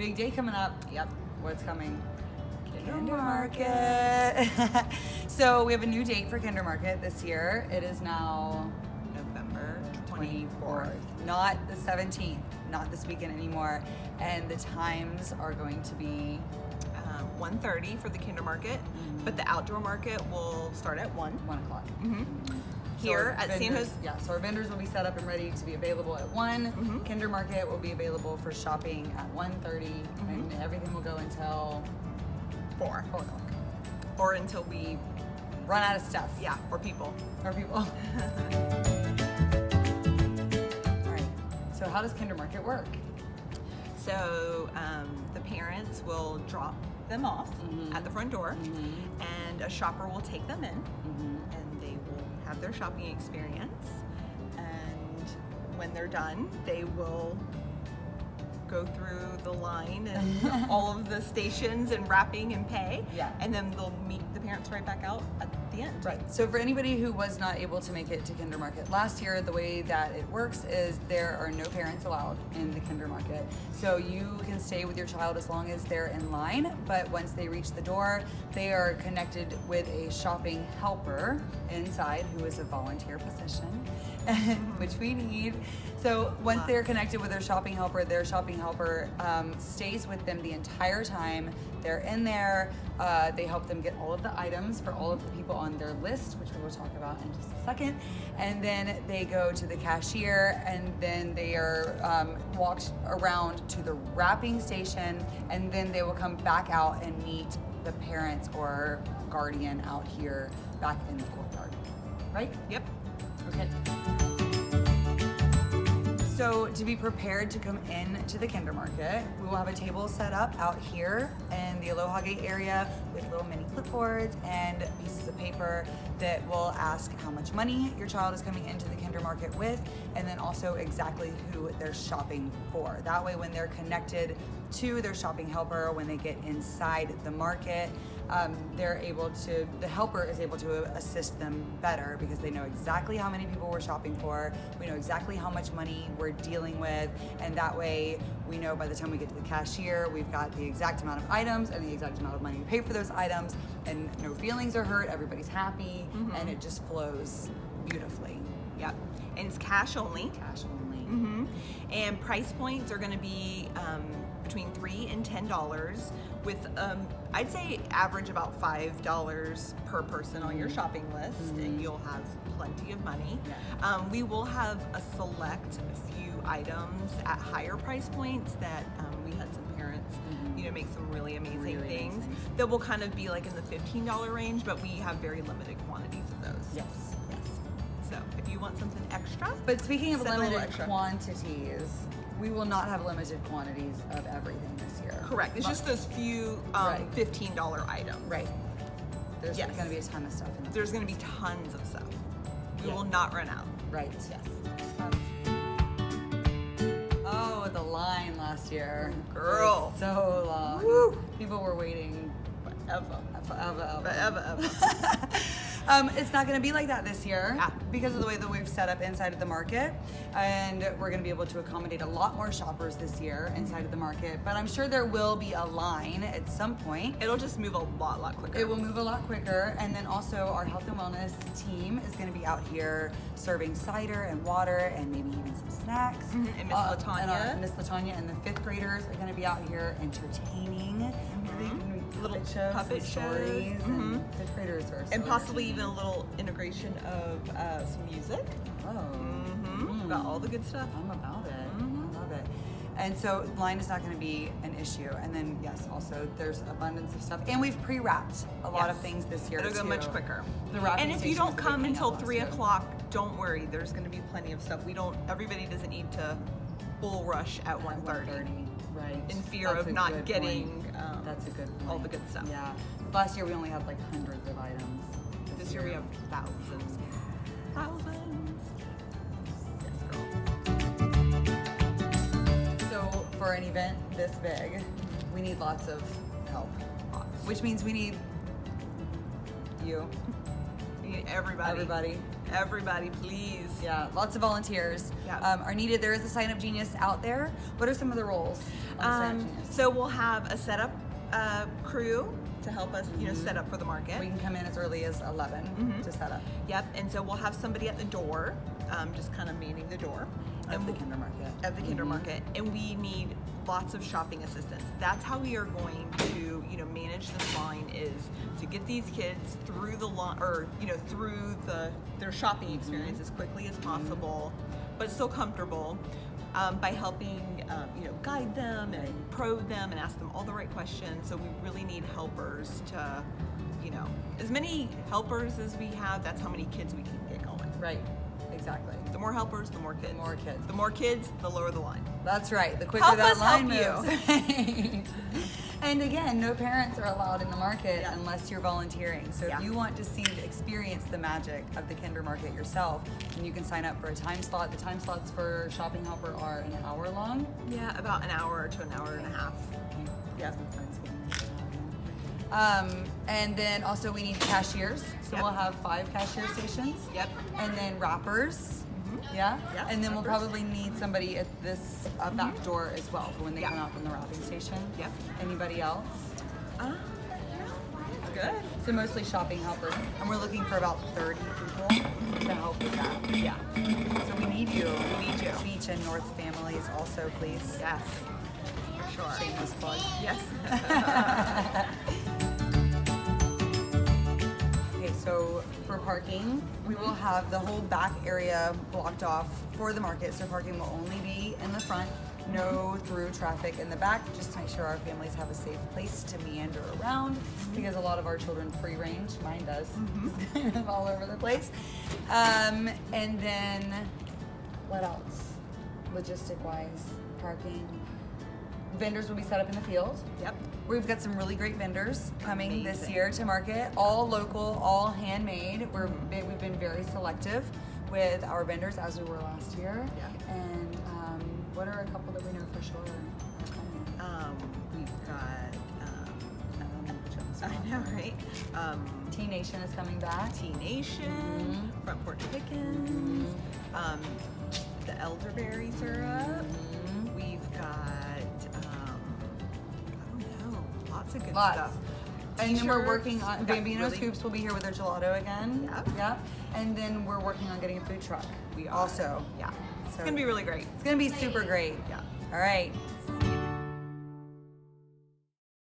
Big day coming up. Yep. What's coming? Kindermarket. So we have a new date for Kindermarket this year. It is now November 24th. Not the 17th, not this weekend anymore. And the times are going to be 1:30 for the Kindermarket, but the outdoor market will start at 1. 1 o'clock. Here at San Jose. Yeah, so our vendors will be set up and ready to be available at 1. Kindermarket will be available for shopping at 1:30, and everything will go until 4. 4 o'clock. Or until we Run out of stuff. Yeah, or people. Or people. All right. So how does Kindermarket work? So the parents will drop them off at the front door, and a shopper will take them in, and they will have their shopping experience. And when they're done, they will go through the line and all of the stations and wrapping and pay. Yeah. And then they'll meet the parents right back out at the end. Right. So for anybody who was not able to make it to Kindermarket last year, the way that it works is there are no parents allowed in the Kindermarket. So you can stay with your child as long as they're in line, but once they reach the door, they are connected with a shopping helper inside who is a volunteer position, which we need. So once they're connected with their shopping helper stays with them the entire time. They're in there. They help them get all of the items for all of the people on their list, which we will talk about in just a second. And then they go to the cashier, and then they are walked around to the wrapping station, and then they will come back out and meet the parents or guardian out here back in the courtyard. Right? Yep. Okay. So to be prepared to come in to the Kindermarket, we will have a table set up out here in the Aloha Gate area with little mini clipboards and pieces of paper that will ask how much money your child is coming into the Kindermarket with, and then also exactly who they're shopping for. That way when they're connected to their shopping helper, when they get inside the market, the helper is able to assist them better because they know exactly how many people we're shopping for. We know exactly how much money we're dealing with, and that way we know by the time we get to the cashier, we've got the exact amount of items and the exact amount of money to pay for those items, and no feelings are hurt, everybody's happy, and it just flows beautifully. Yep. And it's cash only. Cash only. And price points are going to be between $3 and $10, with I'd say average about $5 per person on your shopping list, and you'll have plenty of money. We will have a select few items at higher price points that we had some parents make some really amazing things that will kind of be like in the $15 range, but we have very limited quantities of those. Yes. So if you want something extra. But speaking of Send a little limited extra. quantities, we will not have limited quantities of everything this year. Correct. It's just those few $15 items. Right. There's going to be a ton of stuff in there. There's going to be tons of stuff. We will not run out. Right. Yes. Oh, the line last year. Girl. Was so long. Woo. People were waiting Forever. forever. It's not going to be like that this year because of the way that we've set up inside of the market, and we're going to be able to accommodate a lot more shoppers this year inside of the market, but I'm sure there will be a line at some point. It'll just move a lot quicker. It will move a lot quicker, and then also our health and wellness team is going to be out here serving cider and water and maybe even some snacks. And Miss LaTanya. Miss LaTanya and the 5th graders are going to be out here entertaining. Little shows, puppet stories, shows. and 5th graders are And possibly even a little integration of some music. Got all the good stuff. I'm about it. I love it. And so line is not going to be an issue. And then yes, also there's abundance of stuff, and we've pre-wrapped a lot of things this year. It'll go much quicker. The wrapping and if you stations don't that come we hang until out 3 last year. o'clock, don't worry. There's going to be plenty of stuff. Everybody doesn't need to bull rush at 1:30. Right. In fear That's of a not good getting point. That's a good point. all the good stuff. Yeah. Last year we only had like hundreds of items. This year we have thousands. Yes, girl. So for an event this big, we need lots of help. Which means we need you. We need everybody. Everybody, please. Yeah, lots of volunteers are needed. There is a sign-up genius out there. What are some of the roles of the sign-up genius? So we'll have a setup crew to help us, set up for the market. We can come in as early as 11 to set up. Yep, and so we'll have somebody at the door, just kind of manning the door. Of the Kindermarket. Of the Kindermarket. And we need lots of shopping assistance. That's how we are going to, manage this line, is to get these kids through the line, or, through their shopping experience as quickly as possible, but still comfortable, by helping, guide them and probe them and ask them all the right questions. So we really need helpers to, as many helpers as we have, that's how many kids we can get going. Right, exactly. The more helpers, the more kids. The more kids. The more kids, the lower the line. That's right. The quicker Help that us line help moves. Right. And again, no parents are allowed in the market unless you're volunteering. So if you want to experience the magic of the Kindermarket yourself, then you can sign up for a time slot. The time slots for shopping helper are an hour long. Yeah, about an hour to an hour and a half. Okay. Yeah. And then also we need cashiers. So we'll have 5 cashier stations. Yep. And then wrappers. Yeah? Yeah, And then we'll wrappers. probably need somebody at this back door as well for when they come out from the wrapping station. Yep. Anybody else? No, good. So mostly shopping helpers. And we're looking for about 30 people to help with that. Yeah. So we need you. We need you. Beach and North families also, please. Yes. For sure. Shameless plug. Yes. Okay, so for parking, we will have the whole back area blocked off for the market. So parking will only be in the front, no through traffic in the back, just to make sure our families have a safe place to meander around, because a lot of our children free range, mine does, kind of all over the place. And then, what else? Logistic-wise, parking. Vendors will be set up in the field. Yep. We've got some really great vendors coming this Amazing. year to market, all local, all handmade. We've been very selective with our vendors, as we were last year. Yeah. And what are a couple that we know for sure are coming? We've got, I know, right? T Nation is coming back. T Nation, Front Porch Pickens, the elderberry syrup. We've got, I don't know, lots of good stuff. And then we're T-shirts. working on, We've got Bambino really- Scoops will be here with their gelato again. Yep. Yep. And then we're working on getting a food truck. We are. Also. Yeah. It's So- gonna be really great. It's gonna be super great. Yeah. All right.